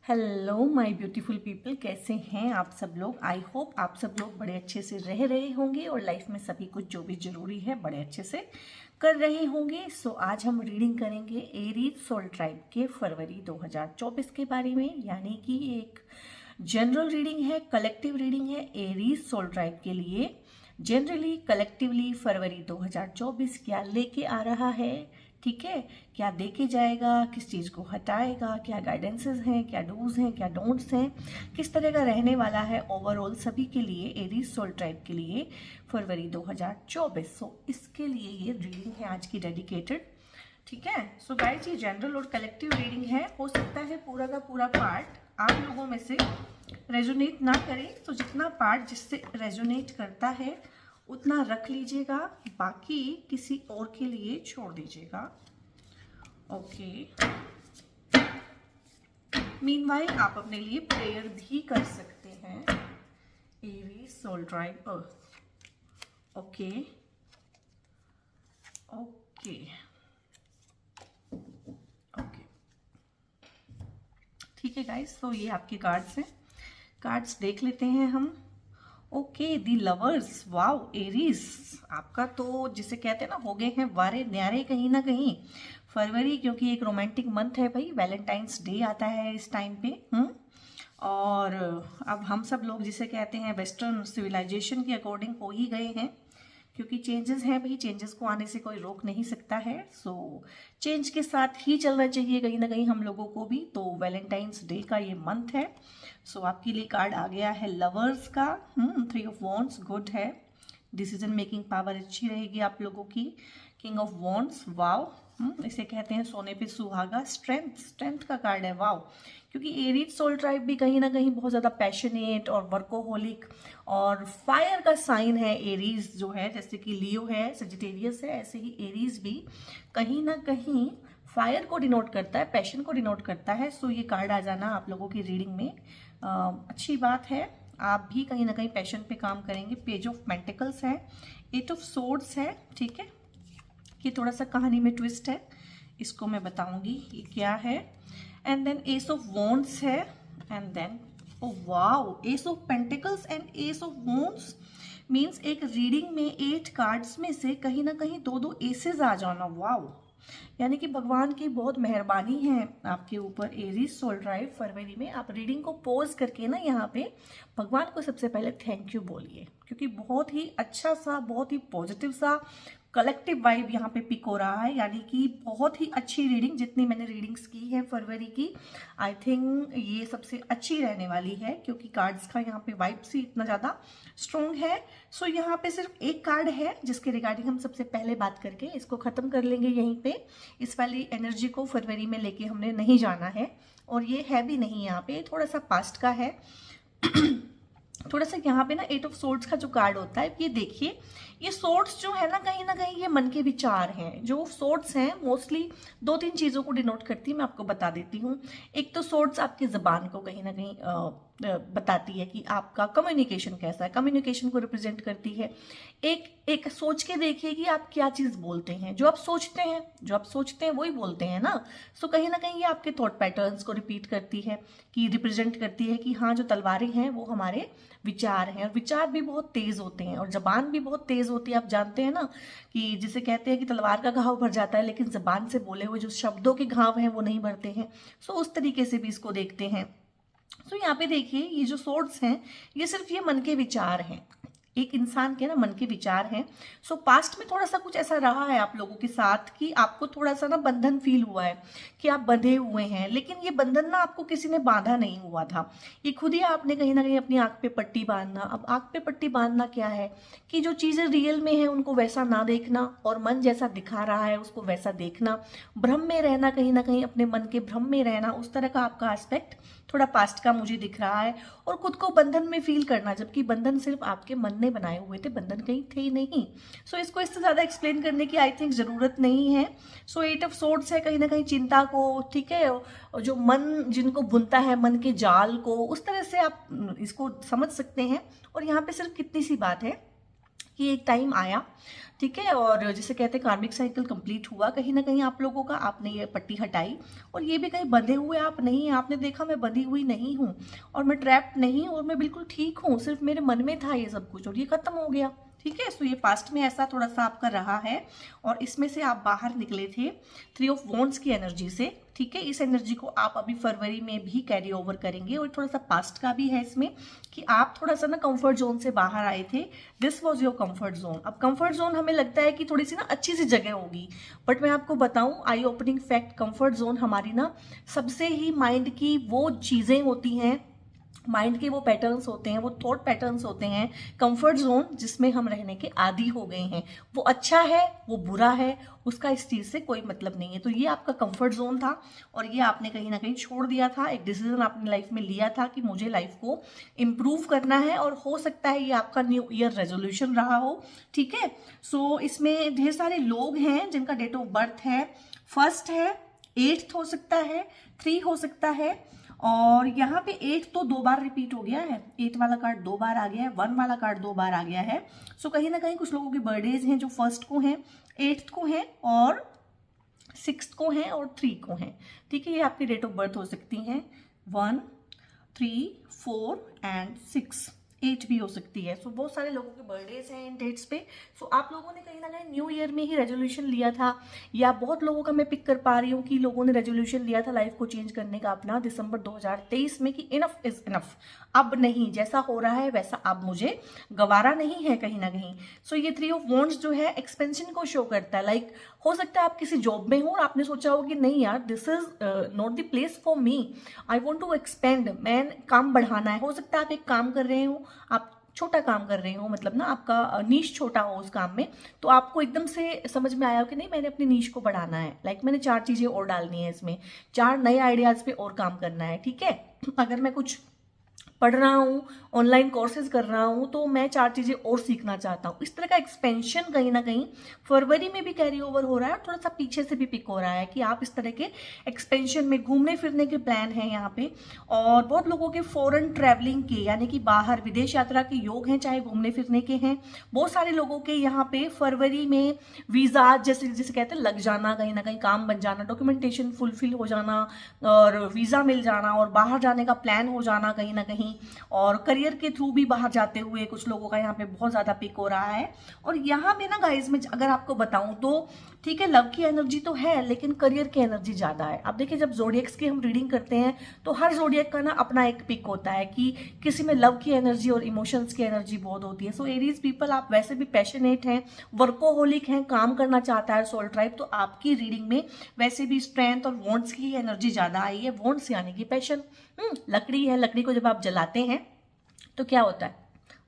Hello my beautiful people, कैसे हैं आप सब लोग। आई होप आप सब लोग बड़े अच्छे से रह रहे होंगे और लाइफ में सभी कुछ जो भी जरूरी है बड़े अच्छे से कर रहे होंगे। सो आज हम रीडिंग करेंगे एरीज सोल ट्राइब के फरवरी 2024 के बारे में, यानी कि एक जनरल रीडिंग है, कलेक्टिव रीडिंग है एरीज सोल ट्राइब के लिए। जनरली कलेक्टिवली फरवरी 2024 क्या लेके आ रहा है, ठीक है, क्या देके जाएगा, किस चीज़ को हटाएगा, क्या गाइडेंसेस हैं, क्या डूज हैं, क्या डोंट्स हैं, किस तरह का रहने वाला है ओवरऑल सभी के लिए, एरीज सोल ट्राइब के लिए फरवरी 2024। सो इसके लिए ये रीडिंग है आज की डेडिकेटेड, ठीक है। सो गाइस, ये जनरल और कलेक्टिव रीडिंग है। हो सकता है पूरा का पूरा पार्ट आप लोगों में से रेजोनेट ना करे, तो जितना पार्ट जिससे रेजोनेट करता है उतना रख लीजिएगा, बाकी किसी और के लिए छोड़ दीजिएगा। ओके, मीनवाइल आप अपने लिए प्रेयर भी कर सकते हैं। Aries soul tribe, okay okay okay, ठीक है गाइस। तो ये आपके कार्ड्स हैं, कार्ड्स देख लेते हैं हम। ओके, दी लवर्स, वाओ एरीज, आपका तो जिसे कहते हैं ना हो गए हैं वारे न्यारे कहीं ना कहीं फरवरी, क्योंकि एक रोमांटिक मंथ है भाई, वैलेंटाइंस डे आता है इस टाइम पे। और अब हम सब लोग जिसे कहते हैं वेस्टर्न सिविलाइजेशन के अकॉर्डिंग हो ही गए हैं, क्योंकि चेंजेस हैं भाई, चेंजेस को आने से कोई रोक नहीं सकता है। सो चेंज के साथ ही चलना चाहिए कहीं ना कहीं हम लोगों को भी। तो वैलेंटाइंस डे का ये मंथ है। सो आपके लिए कार्ड आ गया है लवर्स का, 3 ऑफ वॉन्ड्स, गुड है, डिसीजन मेकिंग पावर अच्छी रहेगी आप लोगों की। किंग ऑफ वॉन्ड्स, वाव, इसे कहते हैं सोने पे सुहागा, स्ट्रेंथ, स्ट्रेंथ का कार्ड है, वाव, क्योंकि एरीज सोल ट्राइब भी कहीं ना कहीं बहुत ज़्यादा पैशनेट और वर्कोहोलिक और फायर का साइन है एरीज जो है, जैसे कि लियो है, सजिटेरियस है, ऐसे ही एरीज भी कहीं ना कहीं फायर को डिनोट करता है, पैशन को डिनोट करता है। सो ये कार्ड आ जाना आप लोगों की रीडिंग में अच्छी बात है, आप भी कहीं ना कहीं पैशन पे काम करेंगे। पेज ऑफ पेंटिकल्स है, 8 ऑफ सोर्ड्स है, ठीक है, ये थोड़ा सा कहानी में ट्विस्ट है, इसको मैं बताऊंगी ये क्या है। And then ace of wands है, and then oh wow, ace of pentacles and ace of wands means एक रीडिंग में 8 कार्ड्स में से कहीं ना कहीं 2-2 एसेस आ जाना, वाओ, यानी कि भगवान की बहुत मेहरबानी है आपके ऊपर एरीज सोल ट्राइब। फरवरी में आप रीडिंग को पॉज करके ना यहाँ पे भगवान को सबसे पहले थैंक यू बोलिए, क्योंकि बहुत ही अच्छा सा, बहुत ही पॉजिटिव सा कलेक्टिव वाइब यहाँ पे पिक हो रहा है, यानी कि बहुत ही अच्छी रीडिंग, जितनी मैंने रीडिंग्स की है फरवरी की, आई थिंक ये सबसे अच्छी रहने वाली है, क्योंकि कार्ड्स का यहाँ पे वाइब से इतना ज़्यादा स्ट्रॉन्ग है। सो यहाँ पे सिर्फ एक कार्ड है जिसके रिगार्डिंग हम सबसे पहले बात करके इसको ख़त्म कर लेंगे यहीं पे। इस वाली एनर्जी को फरवरी में लेके हमने नहीं जाना है, और ये है भी नहीं यहाँ पे, थोड़ा सा पास्ट का है। थोड़ा सा यहाँ पे ना 8 ऑफ सोर्ड्स का जो कार्ड होता है, ये देखिए, ये सोर्ड्स जो है ना कहीं ये मन के विचार हैं। जो सोर्ड्स हैं मोस्टली 2-3 चीज़ों को डिनोट करती है, मैं आपको बता देती हूँ। एक तो सोर्ड्स आपकी ज़बान को कहीं ना कहीं बताती है कि आपका कम्युनिकेशन कैसा है, कम्युनिकेशन को रिप्रेजेंट करती है। एक सोच के देखिए कि आप क्या चीज़ बोलते हैं, जो आप सोचते हैं वही बोलते हैं ना। सो कहीं ना कहीं ये आपके थॉट पैटर्न्स को रिपीट करती है, कि रिप्रेजेंट करती है कि हाँ, जो तलवारें हैं वो हमारे विचार हैं, और विचार भी बहुत तेज होते हैं और जबान भी बहुत तेज होती है। आप जानते हैं ना कि जिसे कहते हैं कि तलवार का घाव भर जाता है, लेकिन जबान से बोले हुए जो शब्दों के घाव हैं वो नहीं भरते हैं। सो उस तरीके से भी इसको देखते हैं। सो यहाँ पे देखिए, ये जो सोर्ड्स हैं ये सिर्फ ये मन के विचार हैं, एक इंसान के ना मन के विचार हैं। सो पास्ट में थोड़ा सा कुछ ऐसा रहा है आप लोगों के साथ कि आपको थोड़ा सा ना बंधन फील हुआ है, कि आप बंधे हुए हैं, लेकिन ये बंधन ना आपको किसी ने बांधा नहीं हुआ था, ये खुद ही आपने कहीं ना कहीं अपनी आंख पे पट्टी बांधना। अब आंख पे पट्टी बांधना क्या है, कि जो चीज़ें रियल में है उनको वैसा ना देखना, और मन जैसा दिखा रहा है उसको वैसा देखना, भ्रम में रहना, कहीं ना कहीं अपने मन के भ्रम में रहना, उस तरह का आपका एस्पेक्ट थोड़ा पास्ट का मुझे दिख रहा है। और खुद को बंधन में फील करना, जबकि बंधन सिर्फ आपके मन ने बनाए हुए थे, बंधन कहीं थे ही नहीं। सो इसको इससे ज़्यादा एक्सप्लेन करने की आई थिंक ज़रूरत नहीं है। सो 8 ऑफ सोर्ड्स है, कहीं ना कहीं चिंता को, ठीक है, और जो मन जिनको बुनता है मन के जाल को, उस तरह से आप इसको समझ सकते हैं। और यहाँ पे सिर्फ कितनी सी बात है कि एक टाइम आया, ठीक है, और जिसे कहते हैं कार्मिक साइकिल कंप्लीट हुआ कहीं ना कहीं आप लोगों का, आपने ये पट्टी हटाई और ये भी कहीं बंधे हुए आप नहीं हैं, आपने देखा मैं बंधी हुई नहीं हूँ और मैं ट्रैप्ड नहीं हूँ और मैं बिल्कुल ठीक हूँ, सिर्फ मेरे मन में था ये सब कुछ और ये खत्म हो गया, ठीक है। सो ये पास्ट में ऐसा थोड़ा सा आपका रहा है और इसमें से आप बाहर निकले थे 3 ऑफ वॉन्ड्स की एनर्जी से, ठीक है। इस एनर्जी को आप अभी फरवरी में भी कैरी ओवर करेंगे और थोड़ा सा पास्ट का भी है इसमें कि आप थोड़ा सा ना कंफर्ट जोन से बाहर आए थे, this was your comfort zone. अब कंफर्ट जोन हमें लगता है कि थोड़ी सी ना अच्छी सी जगह होगी, बट मैं आपको बताऊं आई ओपनिंग फैक्ट, कंफर्ट जोन हमारी ना सबसे ही माइंड की वो चीजें होती हैं, माइंड के वो पैटर्न्स होते हैं, वो थॉट पैटर्न्स होते हैं, कंफर्ट जोन जिसमें हम रहने के आदी हो गए हैं। वो अच्छा है, वो बुरा है, उसका इस चीज से कोई मतलब नहीं है। तो ये आपका कंफर्ट जोन था और ये आपने कहीं ना कहीं छोड़ दिया था, एक डिसीजन आपने लाइफ में लिया था कि मुझे लाइफ को इम्प्रूव करना है और हो सकता है ये आपका न्यू ईयर रेजोल्यूशन रहा हो, ठीक है। सो इसमें ढेर सारे लोग हैं जिनका डेट ऑफ बर्थ है, 1 है, 8 हो सकता है, 3 हो सकता है और यहाँ पे 8 तो 2 बार रिपीट हो गया है, 8 वाला कार्ड 2 बार आ गया है, 1 वाला कार्ड 2 बार आ गया है। सो कहीं ना कहीं कुछ लोगों के बर्थडेज हैं जो 1 को हैं, 8 को हैं और 6 को हैं और 3 को हैं, ठीक है। ये आपकी डेट ऑफ बर्थ हो सकती हैं 1, 3, 4 एंड 6, 8 भी हो सकती है। सो बहुत सारे लोगों के बर्थडेज हैं इन डेट्स पे। सो आप लोगों ने कहीं ना कहीं न्यू ईयर में ही रेजोल्यूशन लिया था, या बहुत लोगों का मैं पिक कर पा रही हूँ कि लोगों ने रेजोल्यूशन लिया था लाइफ को चेंज करने का अपना दिसंबर 2023 में कि इनफ इज इनफ, अब नहीं, जैसा हो रहा है वैसा अब मुझे गवारा नहीं है कहीं ना कहीं। सो ये 3 ऑफ वॉन्ड्स जो है एक्सपेंशन को शो करता है। लाइक हो सकता है आप किसी जॉब में हो और आपने सोचा हो कि नहीं यार this is not the place for me, I want to expand, मैं काम बढ़ाना है। हो सकता है आप एक काम कर रहे हो, आप छोटा काम कर रहे हो, मतलब ना आपका नीश छोटा हो उस काम में, तो आपको एकदम से समझ में आया हो कि नहीं मैंने अपनी नीश को बढ़ाना है, लाइक मैंने 4 चीजें और डालनी है इसमें, 4 नए आइडियाज पे और काम करना है, ठीक है। अगर मैं कुछ पढ़ रहा हूँ, ऑनलाइन कोर्सेज कर रहा हूँ, तो मैं 4 चीजें और सीखना चाहता हूँ। इस तरह का एक्सपेंशन कहीं ना कहीं फरवरी में भी कैरी ओवर हो रहा है और थोड़ा सा पीछे से भी पिक हो रहा है कि आप इस तरह के एक्सपेंशन में घूमने फिरने के प्लान हैं यहाँ पे। और बहुत लोगों के फॉरेन ट्रैवलिंग के यानी कि बाहर विदेश यात्रा के योग हैं, चाहे घूमने फिरने के हैं। बहुत सारे लोगों के यहाँ पे फरवरी में वीजा जैसे जिसे कहते हैं लग जाना, कहीं ना कहीं काम बन जाना, डॉक्यूमेंटेशन फुलफिल हो जाना और वीजा मिल जाना और बाहर जाने का प्लान हो जाना कहीं ना कहीं, और करियर के थ्रू भी बाहर जाते हुए कुछ लोगों का यहाँ पे बहुत ज्यादा पिक हो रहा है। और यहाँ पे ना गाइज में अगर आपको बताऊं तो ठीक है, लव की एनर्जी तो है लेकिन करियर की एनर्जी ज्यादा है। अब देखिए जब जोडियक्स की हम रीडिंग करते हैं तो हर जोडियक का ना अपना एक पिक होता है कि किसी में लव की एनर्जी और इमोशंस की एनर्जी बहुत होती है। सो एरीज पीपल आप वैसे भी पैशनेट हैं, वर्कोहोलिक हैं, काम करना चाहता है सोल ट्राइब, तो आपकी रीडिंग में वैसे भी स्ट्रेंथ और वॉन्ट्स की एनर्जी ज्यादा आई है। वॉन्ट्स यानी कि पैशन, लकड़ी है, लकड़ी को जब आप जलाते हैं तो क्या होता है,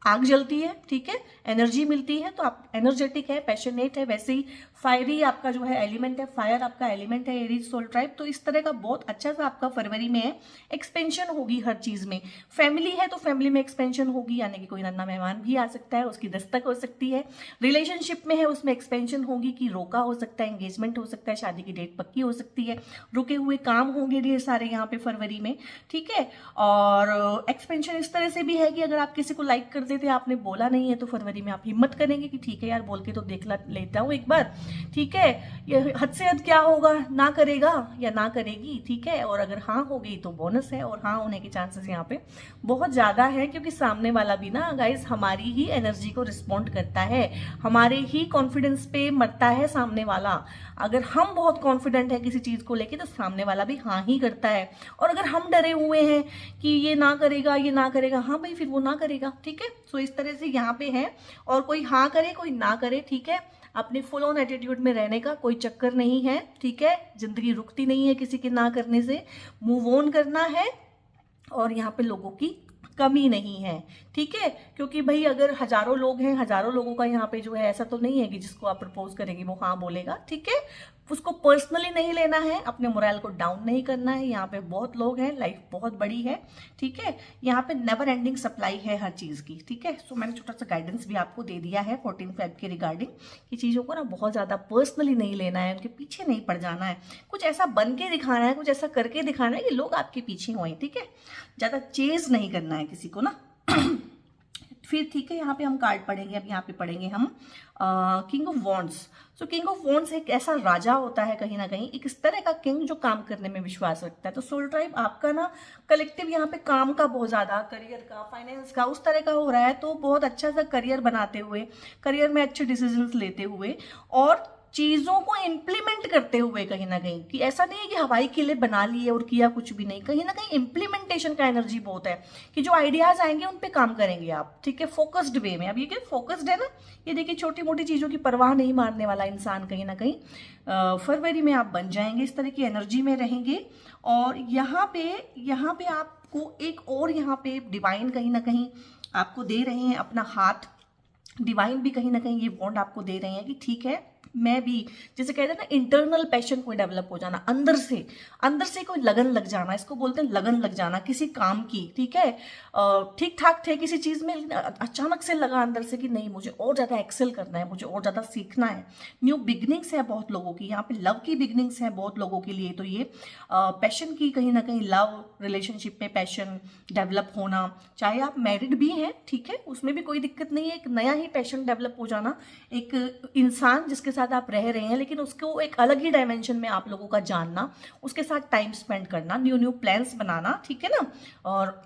आग जलती है, ठीक है, एनर्जी मिलती है, तो आप एनर्जेटिक है, पैशनेट है। वैसे ही फायरी आपका जो है एलिमेंट है, फायर आपका एलिमेंट है एरीज सोल ट्राइब। तो इस तरह का बहुत अच्छा सा आपका फरवरी में है, एक्सपेंशन होगी हर चीज में। फैमिली है तो फैमिली में एक्सपेंशन होगी, यानी कि कोई नन्ना मेहमान भी आ सकता है, उसकी दस्तक हो सकती है। रिलेशनशिप में है उसमें एक्सपेंशन होगी कि रोका हो सकता है, एंगेजमेंट हो सकता है, शादी की डेट पक्की हो सकती है, रुके हुए काम होंगे ढेर सारे यहाँ पे फरवरी में, ठीक है। और एक्सपेंशन इस तरह से भी है कि अगर आप किसी को लाइक करते थे, आपने बोला नहीं है, तो फरवरी में आप हिम्मत करेंगे कि ठीक है यार बोल के तो देख लेता हूँ एक बार, ठीक है। ये हद से हद क्या होगा, ना करेगा या ना करेगी, ठीक है। और अगर हाँ हो गई तो बोनस है, और हाँ होने के चांसेस यहाँ पे बहुत ज्यादा है क्योंकि सामने वाला भी ना गाइस हमारी ही एनर्जी को रिस्पॉन्ड करता है, हमारे ही कॉन्फिडेंस पे मरता है सामने वाला। अगर हम बहुत कॉन्फिडेंट है किसी चीज को लेके तो सामने वाला भी हाँ ही करता है, और अगर हम डरे हुए हैं कि ये ना करेगा, ये ना करेगा, हाँ भाई फिर वो ना करेगा, ठीक है। सो इस तरह से यहाँ पे है, और कोई हाँ करे कोई ना करे, ठीक है। अपने फुल ऑन एटीट्यूड में रहने का कोई चक्कर नहीं है, ठीक है। जिंदगी रुकती नहीं है किसी के ना करने से, मूव ऑन करना है, और यहाँ पे लोगों की कमी नहीं है, ठीक है। क्योंकि भाई अगर हजारों लोग हैं, हजारों लोगों का यहाँ पे जो है ऐसा तो नहीं है कि जिसको आप प्रपोज करेंगे वो हाँ बोलेगा, ठीक है। उसको पर्सनली नहीं लेना है, अपने मोरल को डाउन नहीं करना है। यहाँ पे बहुत लोग हैं, लाइफ बहुत बड़ी है, ठीक है। यहाँ पे नेवर एंडिंग सप्लाई है हर चीज की, ठीक है। सो मैंने छोटा सा गाइडेंस भी आपको दे दिया है 14 फेब के रिगार्डिंग कि चीजों को ना बहुत ज्यादा पर्सनली नहीं लेना है, उनके पीछे नहीं पड़ जाना है, कुछ ऐसा बन के दिखाना है, कुछ ऐसा करके दिखाना है कि लोग आपके पीछे हों, ठीक है। ज्यादा चेज नहीं करना है किसी को ना। फिर ठीक है, यहाँ पे हम कार्ड पढ़ेंगे। अब यहाँ पे पढ़ेंगे हम king of wands. So king of wands एक ऐसा राजा होता है कहीं ना कहीं, एक इस तरह का किंग जो काम करने में विश्वास रखता है। तो सोल ट्राइब आपका ना कलेक्टिव यहाँ पे काम का बहुत ज्यादा, करियर का, फाइनेंस का उस तरह का हो रहा है। तो बहुत अच्छा सा करियर बनाते हुए, करियर में अच्छे डिसीजंस लेते हुए और चीजों को इम्प्लीमेंट करते हुए, कहीं ना कहीं कि ऐसा नहीं है कि हवाई किले बना लिए और किया कुछ भी नहीं, कहीं ना कहीं इम्प्लीमेंटेशन का एनर्जी बहुत है कि जो आइडियाज आएंगे उन पे काम करेंगे आप, ठीक है, फोकस्ड वे में। अब ये क्या फोकस्ड है ना, ये देखिए छोटी मोटी चीजों की परवाह नहीं मारने वाला इंसान कहीं ना कहीं फरवरी में आप बन जाएंगे, इस तरह की एनर्जी में रहेंगे। और यहाँ पे आपको एक और यहाँ पे डिवाइन कहीं ना कहीं आपको दे रहे हैं अपना हाथ, डिवाइन भी कहीं ना कहीं ये बॉन्ड आपको दे रहे हैं कि ठीक है, मैं भी, जैसे कहते हैं ना, इंटरनल पैशन कोई डेवलप हो जाना, अंदर से कोई लगन लग जाना, इसको बोलते हैं लगन लग जाना किसी काम की, ठीक है। ठीक ठाक थे किसी चीज में, अचानक से लगा अंदर से कि नहीं, मुझे और ज्यादा एक्सेल करना है, मुझे और ज्यादा सीखना है। न्यू बिगनिंग्स है बहुत लोगों की, यहाँ पे लव की बिगनिंग्स है बहुत लोगों के लिए। तो ये पैशन की कहीं ना कहीं, लव रिलेशनशिप में पैशन डेवलप होना, चाहे आप मैरिड भी हैं, ठीक है, उसमें भी कोई दिक्कत नहीं है, एक नया ही पैशन डेवलप हो जाना, एक इंसान जिसके साथ आप रह रहे हैं लेकिन उसको एक अलग ही डायमेंशन में आप लोगों का जानना, उसके साथ टाइम स्पेंड करना, न्यू प्लान्स बनाना, ठीक है ना। और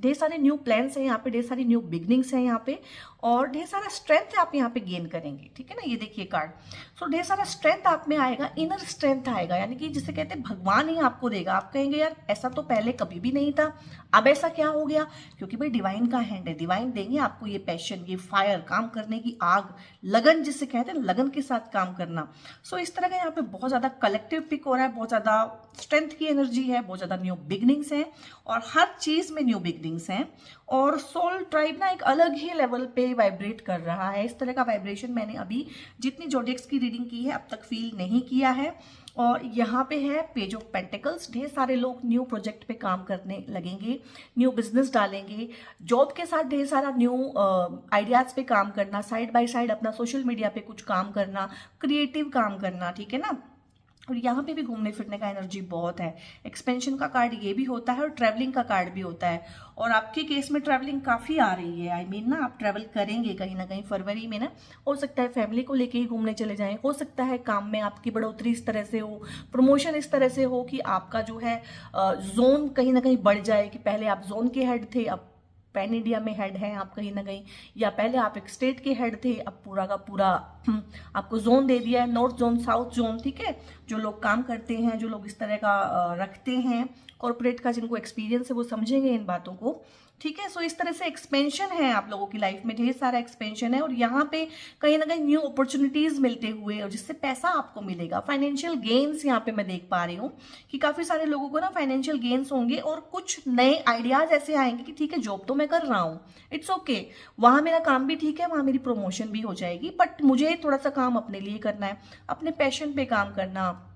ढेर सारे न्यू प्लान्स हैं यहाँ पे, ढेर सारी न्यू बिगनिंग्स हैं यहाँ पे, और ढेर सारा स्ट्रेंथ आप यहाँ पे गेन करेंगे, ठीक है ना। ये देखिए कार्ड, सो ढेर सारा स्ट्रेंथ आप में आएगा, इनर स्ट्रेंथ आएगा, यानी कि जिसे कहते हैं भगवान ही आपको देगा। आप कहेंगे यार ऐसा तो पहले कभी भी नहीं था, अब ऐसा क्या हो गया? क्योंकि भाई डिवाइन का हैंड है, डिवाइन देंगे आपको ये पैशन, ये फायर, काम करने की आग, लगन, जिसे कहते हैं लगन के साथ काम करना। सो इस तरह का यहाँ पे बहुत ज्यादा कलेक्टिव पिक हो रहा है, बहुत ज्यादा स्ट्रेंथ की एनर्जी है, बहुत ज्यादा न्यू बिगनिंग्स है, और हर चीज में न्यू बिगनिंग्स हैं। और सोल ट्राइब ना एक अलग ही लेवल पे वाइब्रेट कर रहा है, इस तरह का वाइब्रेशन मैंने अभी जितनी जोडिएक्स की रीडिंग की है अब तक फील नहीं किया है। और यहाँ पे है पेज ऑफ पेंटिकल्स, ढेर सारे लोग न्यू प्रोजेक्ट पे काम करने लगेंगे, न्यू बिजनेस डालेंगे, जॉब के साथ ढेर सारा न्यू आइडियाज पे काम करना, साइड बाय साइड अपना सोशल मीडिया पे कुछ काम करना, क्रिएटिव काम करना, ठीक है ना। और यहाँ पे भी घूमने फिरने का एनर्जी बहुत है, एक्सपेंशन का कार्ड ये भी होता है और ट्रैवलिंग का कार्ड भी होता है। और आपके केस में ट्रैवलिंग काफ़ी आ रही है, आई मीन ना आप ट्रैवल करेंगे कहीं ना कहीं फरवरी में ना। हो सकता है फैमिली को लेके ही घूमने चले जाएं, हो सकता है काम में आपकी बढ़ोतरी इस तरह से हो, प्रमोशन इस तरह से हो कि आपका जो है जोन कहीं ना कहीं बढ़ जाए, कि पहले आप जोन के हेड थे अब पैन इंडिया में हेड हैं आप कहीं ना कहीं, या पहले आप एक स्टेट के हेड थे अब पूरा का पूरा आपको जोन दे दिया है, नॉर्थ जोन, साउथ जोन, ठीक है। जो लोग काम करते हैं, जो लोग इस तरह का रखते हैं कॉर्पोरेट का, जिनको एक्सपीरियंस है वो समझेंगे इन बातों को, ठीक है। सो इस तरह से एक्सपेंशन है आप लोगों की लाइफ में, ढेर सारा एक्सपेंशन है, और यहाँ पे कहीं ना कहीं न्यू अपॉर्चुनिटीज मिलते हुए, और जिससे पैसा आपको मिलेगा, फाइनेंशियल गेन्स यहाँ पे मैं देख पा रही हूँ कि काफी सारे लोगों को ना फाइनेंशियल गेन्स होंगे, और कुछ नए आइडियाज ऐसे आएंगे कि ठीक है जॉब तो मैं कर रहा हूँ, इट्स ओके, वहां मेरा काम भी ठीक है, वहां मेरी प्रमोशन भी हो जाएगी, बट मुझे थोड़ा सा काम अपने लिए करना है, अपने पैशन पे काम करना,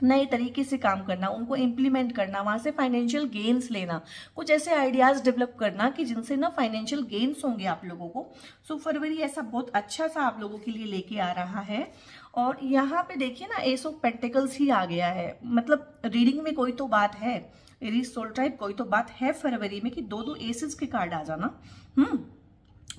नए तरीके से काम करना, उनको इम्प्लीमेंट करना, वहां से फाइनेंशियल गेन्स लेना, कुछ ऐसे आइडियाज डेवलप करना कि जिनसे ना फाइनेंशियल गेन्स होंगे आप लोगों को। सो फरवरी ऐसा बहुत अच्छा सा आप लोगों के लिए लेके आ रहा है। और यहाँ पे देखिए ना एस ऑफ पेंटिकल्स ही आ गया है, मतलब रीडिंग में कोई तो बात है, एरीज सोल टाइप, कोई तो बात है फरवरी में कि दो दो एसेस के कार्ड आ जाना,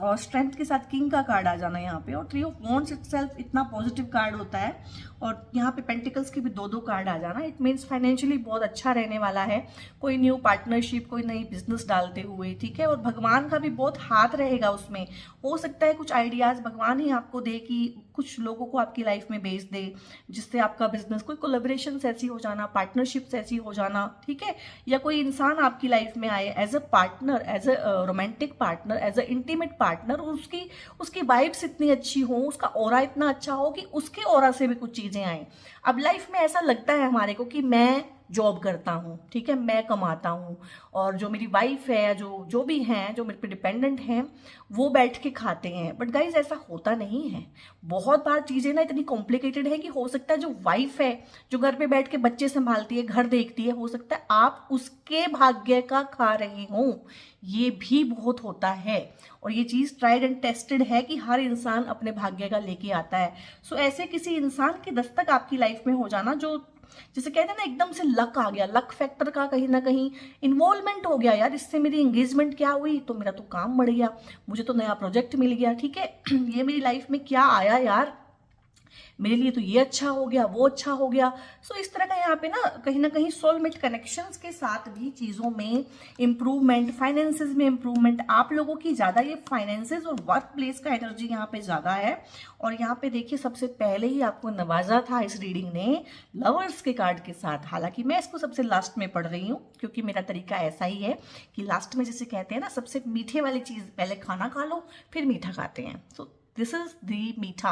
और स्ट्रेंथ के साथ किंग का कार्ड आ जाना यहाँ पे, और थ्री ऑफ वॉन्ड्स इटसेल्फ इतना पॉजिटिव कार्ड होता है, और यहाँ पे पेंटिकल्स के भी दो दो कार्ड आ जाना, इट मीन्स फाइनेंशियली बहुत अच्छा रहने वाला है, कोई न्यू पार्टनरशिप, कोई नई बिजनेस डालते हुए, ठीक है। और भगवान का भी बहुत हाथ रहेगा उसमें, हो सकता है कुछ आइडियाज भगवान ही आपको दे कि कुछ लोगों को आपकी लाइफ में भेज दे, जिससे आपका बिजनेस, कोई कोलेबोरेशन ऐसी हो जाना, पार्टनरशिप ऐसी हो जाना, ठीक है, या कोई इंसान आपकी लाइफ में आए as a partner, as a romantic partner, as a intimate partner, उसकी वाइब्स इतनी अच्छी हो, उसका ऑरा इतना अच्छा हो कि उसके ऑरा से भी कुछ चीजें आए। अब लाइफ में ऐसा लगता है हमारे को कि मैं जॉब करता हूँ, ठीक है, मैं कमाता हूँ, और जो मेरी वाइफ है, जो भी हैं, जो मेरे पे डिपेंडेंट हैं, वो बैठ के खाते हैं, बट गाइज ऐसा होता नहीं है। बहुत बार चीजें ना इतनी कॉम्प्लिकेटेड है कि हो सकता है जो वाइफ है, जो घर पे बैठ के बच्चे संभालती है, घर देखती है, हो सकता है आप उसके भाग्य का खा रहे हो, ये भी बहुत होता है। और ये चीज ट्राइड एंड टेस्टेड है कि हर इंसान अपने भाग्य का लेके आता है। सो ऐसे किसी इंसान की दस्तक आपकी लाइफ में हो जाना जो जिसे कहते हैं ना एकदम से लक आ गया, लक फैक्टर का कहीं ना कहीं इन्वॉल्वमेंट हो गया, यार इससे मेरी एंगेजमेंट क्या हुई तो मेरा तो काम बढ़ गया, मुझे तो नया प्रोजेक्ट मिल गया, ठीक है, ये मेरी लाइफ में क्या आया यार, मेरे लिए तो ये अच्छा हो गया, वो अच्छा हो गया। सो इस तरह का यहाँ पे ना कहीं सोलमेट कनेक्शंस के साथ भी चीज़ों में इम्प्रूवमेंट, फाइनेंसेस में इम्प्रूवमेंट, आप लोगों की ज़्यादा ये फाइनेंसेस और वर्क प्लेस का एनर्जी यहाँ पे ज़्यादा है। और यहाँ पे देखिए सबसे पहले ही आपको नवाजा था इस रीडिंग ने लवर्स के कार्ड के साथ। हालांकि मैं इसको सबसे लास्ट में पढ़ रही हूँ क्योंकि मेरा तरीका ऐसा ही है कि लास्ट में जैसे कहते हैं ना सबसे मीठे वाली चीज़ पहले खाना खा लो फिर मीठा खाते हैं। सो दिस इज द मीठा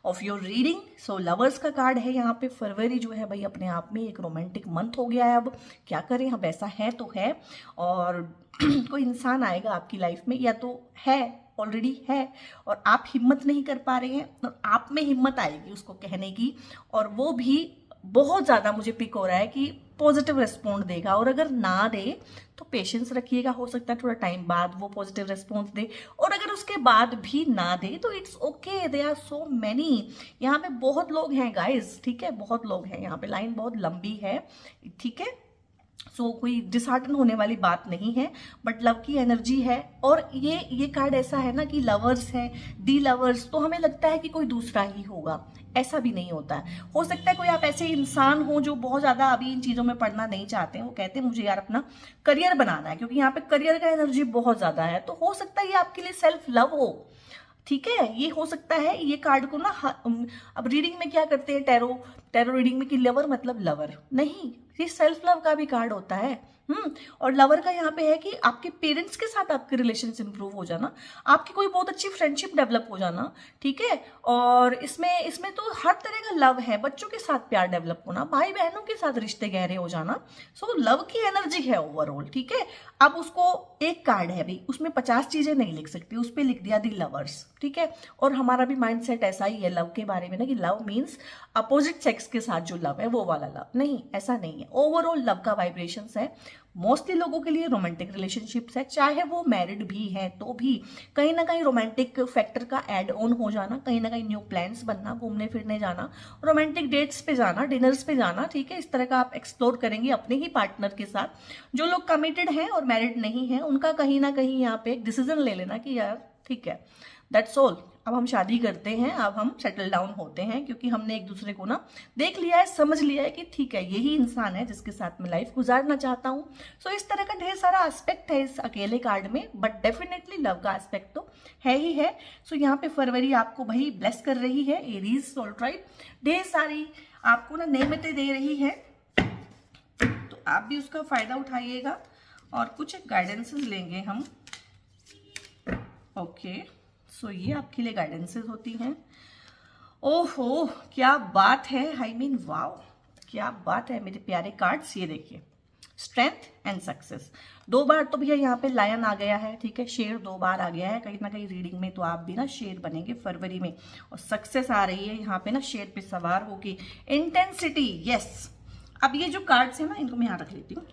of your reading. So lovers का कार्ड है यहाँ पे। फरवरी जो है भाई अपने आप में एक रोमांटिक मंथ हो गया है। अब क्या करें, अब ऐसा है तो है। और कोई इंसान आएगा आपकी लाइफ में, या तो है ऑलरेडी है और आप हिम्मत नहीं कर पा रहे हैं, और आप में हिम्मत आएगी उसको कहने की, और वो भी बहुत ज़्यादा मुझे पिक हो रहा है कि पॉजिटिव रिस्पॉन्स देगा। और अगर ना दे तो पेशेंस रखिएगा, हो सकता है थोड़ा टाइम बाद वो पॉजिटिव रिस्पॉन्स दे। और अगर उसके बाद भी ना दे तो it's okay, they are so many. यहाँ पे बहुत लोग हैं गाइज, ठीक है, बहुत लोग हैं यहाँ पे, लाइन बहुत लंबी है, ठीक है। सो कोई डिसहार्टन होने वाली बात नहीं है, बट लव की एनर्जी है। और ये कार्ड ऐसा है ना कि लवर्स है, दी लवर्स, तो हमें लगता है कि कोई दूसरा ही होगा, ऐसा भी नहीं होता है। हो सकता है कोई आप ऐसे इंसान हो जो बहुत ज्यादा अभी इन चीजों में पढ़ना नहीं चाहते हैं, वो कहते हैं मुझे यार अपना करियर बनाना है, क्योंकि यहाँ पे करियर का एनर्जी बहुत ज्यादा है, तो हो सकता है ये आपके लिए सेल्फ लव हो, ठीक है, ये हो सकता है। ये कार्ड को ना अब रीडिंग में क्या करते हैं, टैरो रीडिंग में कि लवर मतलब लवर नहीं, ये सेल्फ लव का भी कार्ड होता है। और लवर का यहाँ पे है कि आपके पेरेंट्स के साथ आपके रिलेशंस इंप्रूव हो जाना, आपकी कोई बहुत अच्छी फ्रेंडशिप डेवलप हो जाना, ठीक है। और इसमें तो हर तरह का लव है, बच्चों के साथ प्यार डेवलप होना, भाई बहनों के साथ रिश्ते गहरे हो जाना। सो लव की एनर्जी है ओवरऑल, ठीक है। अब उसको एक कार्ड है भाई, उसमें 50 चीजें नहीं लिख सकती, उस पर लिख दिया दी लवर्स, ठीक है। और हमारा भी माइंड सेट ऐसा ही है लव के बारे में ना कि लव मीन्स अपोजिट सेक्स के साथ जो लव है वो वाला लव नहीं, ऐसा नहीं है। ओवरऑल लव का वाइब्रेशंस है। मोस्टली लोगों के लिए रोमांटिक रिलेशनशिप्स है, चाहे वो मैरिड भी है तो भी कहीं ना कहीं रोमांटिक फैक्टर का ऐड ऑन हो जाना, कहीं ना कहीं न्यू प्लान्स बनना, घूमने फिरने जाना, रोमांटिक डेट्स पे जाना, डिनर्स पे जाना, ठीक है। इस तरह का आप एक्सप्लोर करेंगे अपने ही पार्टनर के साथ। जो लोग कमिटेड हैं और मैरिड नहीं है उनका कहीं ना कहीं यहाँ पे एक डिसीजन ले लेना कि यार ठीक है, दैट्स ऑल, अब हम शादी करते हैं, अब हम सेटल डाउन होते हैं, क्योंकि हमने एक दूसरे को ना देख लिया है, समझ लिया है कि ठीक है यही इंसान है जिसके साथ मैं लाइफ गुजारना चाहता हूँ। सो इस तरह का ढेर सारा एस्पेक्ट है इस अकेले कार्ड में, बट डेफिनेटली लव का एस्पेक्ट तो है ही है। सो यहाँ पे फरवरी आपको भाई ब्लेस कर रही है, एरीज सोल ट्राइब ढेर सारी आपको ना नेमतें दे रही है, तो आप भी उसका फायदा उठाइएगा और कुछ गाइडेंसेस लेंगे हम। ओके, सो ये आपके लिए गाइडेंसेस होती हैं। ओहो क्या बात है, आई मीन वाओ क्या बात है मेरे प्यारे कार्ड्स। ये देखिए स्ट्रेंथ एंड सक्सेस, 2 बार तो भैया यहाँ पे लायन आ गया है, ठीक है, शेर 2 बार आ गया है कहीं ना कहीं रीडिंग में, तो आप भी ना शेर बनेंगे फरवरी में। और सक्सेस आ रही है यहाँ पे ना शेर पे सवार होके, इंटेंसिटी, यस। अब ये जो कार्ड्स है ना इनको मैं यहाँ रख लेती हूँ।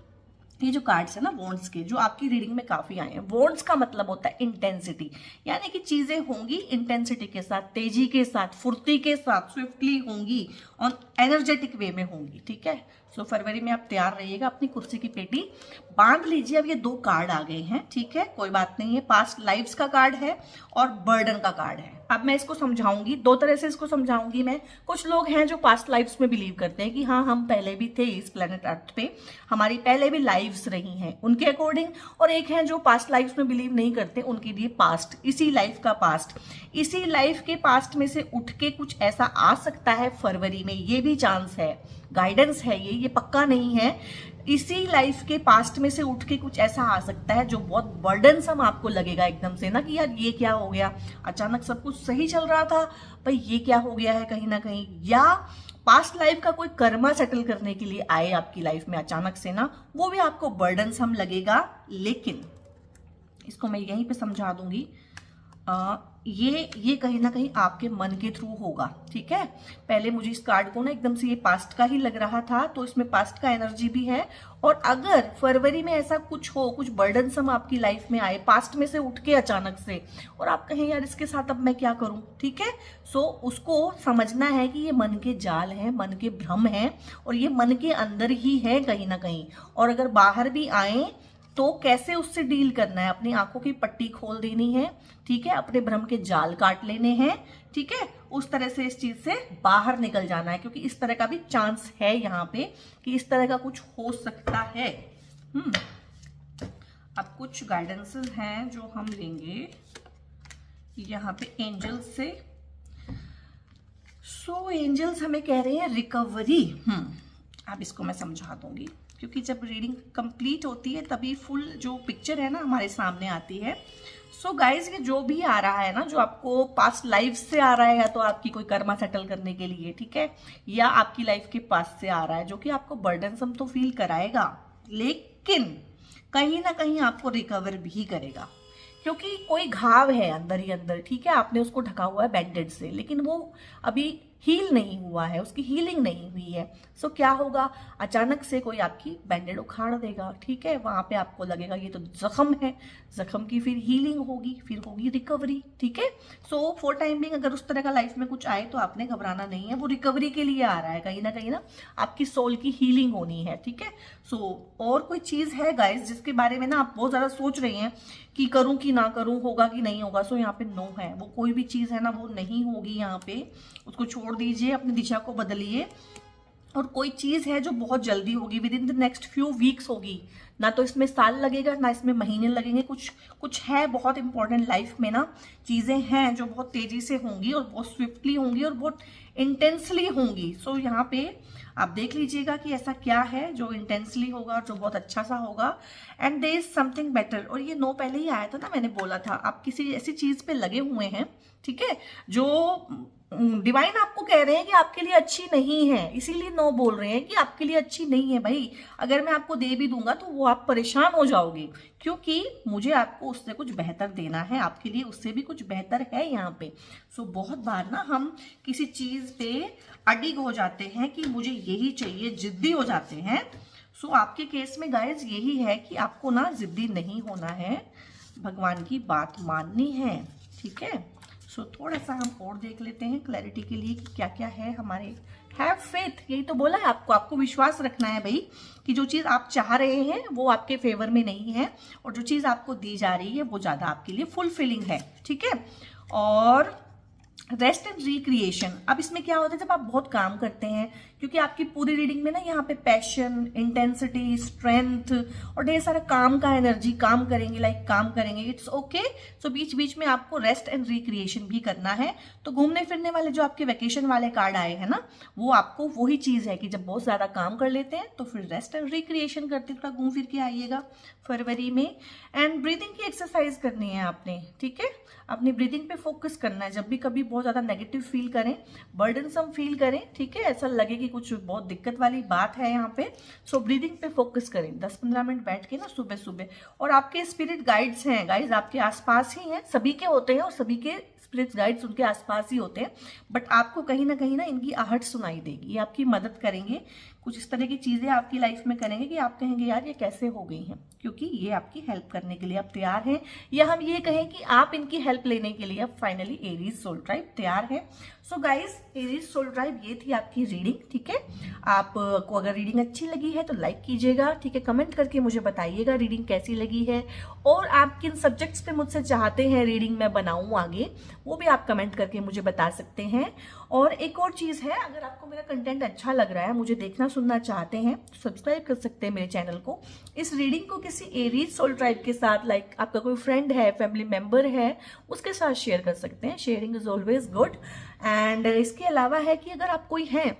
ये जो कार्ड्स है ना वॉन्ड्स के, जो आपकी रीडिंग में काफी आए हैं, वॉन्ड्स का मतलब होता है इंटेंसिटी, यानी कि चीजें होंगी इंटेंसिटी के साथ, तेजी के साथ, फुर्ती के साथ, स्विफ्टली होंगी और एनर्जेटिक वे में होंगी, ठीक है। सो फरवरी में आप तैयार रहिएगा, अपनी कुर्सी की पेटी बांध लीजिए। अब ये 2 कार्ड आ गए हैं, ठीक है, कोई बात नहीं है। पास्ट लाइफ्स का कार्ड है और बर्डन का कार्ड है। अब मैं इसको समझाऊंगी 2 तरह से, इसको समझाऊंगी मैं। कुछ लोग हैं जो पास्ट लाइफ्स में बिलीव करते हैं कि हाँ हम पहले भी थे इस प्लेनेट अर्थ पे, हमारी पहले भी लाइफ्स रही हैं उनके अकॉर्डिंग। और एक है जो पास्ट लाइफ्स में बिलीव नहीं करते, उनके लिए पास्ट, इसी लाइफ का पास्ट, इसी लाइफ के पास्ट में से उठ के कुछ ऐसा आ सकता है फरवरी में, ये भी चांस है, गाइडेंस है ये पक्का नहीं है। इसी लाइफ के पास्ट में से उठ के कुछ ऐसा आ सकता है जो बहुत बर्डनसम आपको लगेगा एकदम से ना, कि यार ये क्या हो गया, अचानक सब कुछ सही चल रहा था भाई ये क्या हो गया है कहीं ना कहीं। या पास्ट लाइफ का कोई कर्मा सेटल करने के लिए आए आपकी लाइफ में अचानक से ना, वो भी आपको बर्डनसम लगेगा। लेकिन इसको मैं यहीं पे समझा दूंगी, ये कहीं ना कहीं आपके मन के थ्रू होगा, ठीक है। पहले मुझे इस कार्ड को ना एकदम से ये पास्ट का ही लग रहा था, तो इसमें पास्ट का एनर्जी भी है। और अगर फरवरी में ऐसा कुछ हो, कुछ बर्डनसम आपकी लाइफ में आए पास्ट में से उठ के अचानक से, और आप कहें यार इसके साथ अब मैं क्या करूं, ठीक है। सो उसको समझना है कि ये मन के जाल हैं, मन के भ्रम हैं, और ये मन के अंदर ही है कहीं ना कहीं। और अगर बाहर भी आए तो कैसे उससे डील करना है, अपनी आंखों की पट्टी खोल देनी है, ठीक है, अपने भ्रम के जाल काट लेने हैं, ठीक है। उस तरह से इस चीज से बाहर निकल जाना है, क्योंकि इस तरह का भी चांस है यहाँ पे कि इस तरह का कुछ हो सकता है। अब कुछ गाइडेंसेस हैं जो हम लेंगे यहाँ पे एंजल्स से। सो एंजल्स हमें कह रहे हैं रिकवरी। अब इसको मैं समझा दूंगी, क्योंकि जब रीडिंग कंप्लीट होती है तभी फुल जो पिक्चर है ना हमारे सामने आती है। सो गाइज, ये जो भी आ रहा है ना, जो आपको पास्ट लाइफ से आ रहा है, या तो आपकी कोई कर्मा सेटल करने के लिए, ठीक है, या आपकी लाइफ के पास से आ रहा है, जो कि आपको बर्डनसम तो फील कराएगा, लेकिन कहीं ना कहीं आपको रिकवर भी करेगा। क्योंकि कोई घाव है अंदर ही अंदर, ठीक है, आपने उसको ढका हुआ है बैंडेड से, लेकिन वो अभी हील नहीं हुआ है, उसकी हीलिंग नहीं हुई है। सो क्या होगा, अचानक से कोई आपकी बैंडेड उखाड़ देगा, ठीक है, वहां पे आपको लगेगा ये तो जख्म है, जख्म की फिर हीलिंग होगी, फिर होगी रिकवरी, ठीक है। सो फॉर टाइम बिंग अगर उस तरह का लाइफ में कुछ आए तो आपने घबराना नहीं है, वो रिकवरी के लिए आ रहा है, कहीं ना आपकी सोल की हीलिंग होनी है, ठीक है। सो और कोई चीज है गाइस जिसके बारे में ना आप बहुत ज्यादा सोच रही हैं कि करूं कि ना करूं, होगा कि नहीं होगा, सो यहाँ पे नो है, वो कोई भी चीज है ना वो नहीं होगी यहाँ पे, उसको छोड़ दीजिए, अपनी दिशा को बदलिए। और कोई चीज है जो बहुत जल्दी होगी, with in the next few weeks होगी, ना तो इसमें साल लगेगा ना इसमें महीने लगेंगे, कुछ है बहुत इंपॉर्टेंट लाइफ में ना, चीजें हैं जो बहुत तेजी से होंगी और बहुत स्विफ्टली होंगी और बहुत इंटेंसली होंगी। सो यहाँ पे आप देख लीजिएगा कि ऐसा क्या है जो इंटेंसली होगा और जो बहुत अच्छा सा होगा, and there is something better. और ये नो पहले ही आया था ना, मैंने बोला था आप किसी ऐसी चीज पे लगे हुए हैं, ठीक है, जो डिवाइन आपको कह रहे हैं कि आपके लिए अच्छी नहीं है, इसीलिए नो बोल रहे हैं कि आपके लिए अच्छी नहीं है भाई। अगर मैं आपको दे भी दूंगा तो वो आप परेशान हो जाओगे, क्योंकि मुझे आपको उससे कुछ बेहतर देना है, आपके लिए उससे भी कुछ बेहतर है यहाँ पे। सो बहुत बार ना हम किसी चीज पे अडिग हो जाते हैं कि मुझे यही चाहिए, जिद्दी हो जाते हैं। सो आपके केस में गाइज यही है कि आपको ना जिद्दी नहीं होना है, भगवान की बात माननी है, ठीक है। सो थोड़ा सा हम और देख लेते हैं क्लैरिटी के लिए कि क्या क्या है हमारे। हैव फेथ, यही तो बोला है आपको विश्वास रखना है भाई कि जो चीज आप चाह रहे हैं वो आपके फेवर में नहीं है, और जो चीज आपको दी जा रही है वो ज्यादा आपके लिए फुलफिलिंग है, ठीक है। और रेस्ट एंड रिक्रिएशन, अब इसमें क्या होता है जब आप बहुत काम करते हैं, क्योंकि आपकी पूरी रीडिंग में ना यहाँ पे पैशन, इंटेंसिटी, स्ट्रेंथ और ढेर सारा काम का एनर्जी, काम करेंगे लाइक काम करेंगे, इट्स ओके। सो बीच बीच में आपको रेस्ट एंड रिक्रिएशन भी करना है। तो घूमने फिरने वाले जो आपके वेकेशन वाले कार्ड आए हैं ना, वो आपको वही चीज है कि जब बहुत ज्यादा काम कर लेते हैं तो फिर रेस्ट एंड रिक्रिएशन करते थोड़ा घूम फिर के आइएगा फरवरी में। एंड ब्रीदिंग की एक्सरसाइज करनी है आपने, ठीक है, अपनी ब्रीदिंग पे फोकस करना है। जब भी कभी बहुत ज्यादा नेगेटिव फील करें, बर्डनसम फील करें, ठीक है, ऐसा लगे कि कुछ बहुत दिक्कत वाली बात है यहाँ पे, सो ब्रीदिंग पे फोकस करें 10-15 मिनट बैठ के ना सुबह सुबह। और आपके स्पिरिट गाइड्स हैं गाइज, आपके आसपास ही हैं, सभी के होते हैं और सभी के स्पिरिट गाइड्स उनके आसपास ही होते हैं, बट आपको कहीं ना इनकी आहट सुनाई देगी, ये आपकी मदद करेंगे, कुछ इस तरह की चीजें आपकी लाइफ में करेंगे कि आप कहेंगे यार ये कैसे हो गई हैं, क्योंकि ये आपकी हेल्प करने के लिए आप तैयार हैं, या हम ये कहें कि आप इनकी हेल्प लेने के लिए अब फाइनली एरीज सोल ट्राइब तैयार है। So guys, Aries soul tribe ये थी आपकी रीडिंग, ठीक है। आपको अगर रीडिंग अच्छी लगी है तो लाइक कीजिएगा, ठीक है, कमेंट करके मुझे बताइएगा रीडिंग कैसी लगी है, और आप किन सब्जेक्ट्स पे मुझसे चाहते हैं रीडिंग मैं बनाऊं आगे, वो भी आप कमेंट करके मुझे बता सकते हैं। और एक और चीज है, अगर आपको मेरा कंटेंट अच्छा लग रहा है, मुझे देखना सुनना चाहते हैं, तो सब्सक्राइब कर सकते हैं मेरे चैनल को। इस रीडिंग को किसी एरीज सोल ट्राइब के साथ, लाइक आपका कोई फ्रेंड है, फैमिली मेंबर है, उसके साथ शेयर कर सकते हैं, sharing is always good. And इसके अलावा है कि अगर आप कोई हैं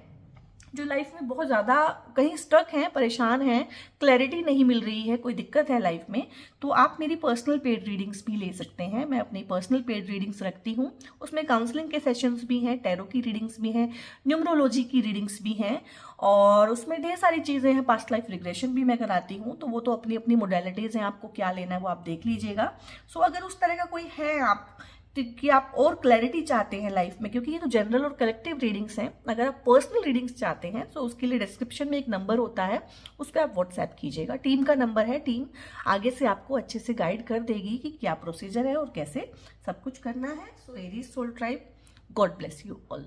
जो लाइफ में बहुत ज़्यादा कहीं स्टक हैं, परेशान हैं, क्लैरिटी नहीं मिल रही है, कोई दिक्कत है लाइफ में, तो आप मेरी पर्सनल पेड रीडिंग्स भी ले सकते हैं। मैं अपनी पर्सनल पेड रीडिंग्स रखती हूँ, उसमें काउंसलिंग के सेशंस भी हैं, टैरो की रीडिंग्स भी हैं, न्यूमरोलॉजी की रीडिंग्स भी हैं, और उसमें ढेर सारी चीज़ें हैं, पास्ट लाइफ रिग्रेशन भी मैं कराती हूँ। तो वो तो अपनी अपनी मोडेलिटीज़ हैं, आपको क्या लेना है वो आप देख लीजिएगा। सो अगर उस तरह का कोई है, आप कि आप और क्लैरिटी चाहते हैं लाइफ में, क्योंकि ये तो जनरल और कलेक्टिव रीडिंग्स हैं। अगर आप पर्सनल रीडिंग्स चाहते हैं तो उसके लिए डिस्क्रिप्शन में एक नंबर होता है, उस पर आप व्हाट्सएप कीजिएगा। टीम का नंबर है, टीम आगे से आपको अच्छे से गाइड कर देगी कि क्या प्रोसीजर है और कैसे सब कुछ करना है। So Aries soul tribe, God bless you all.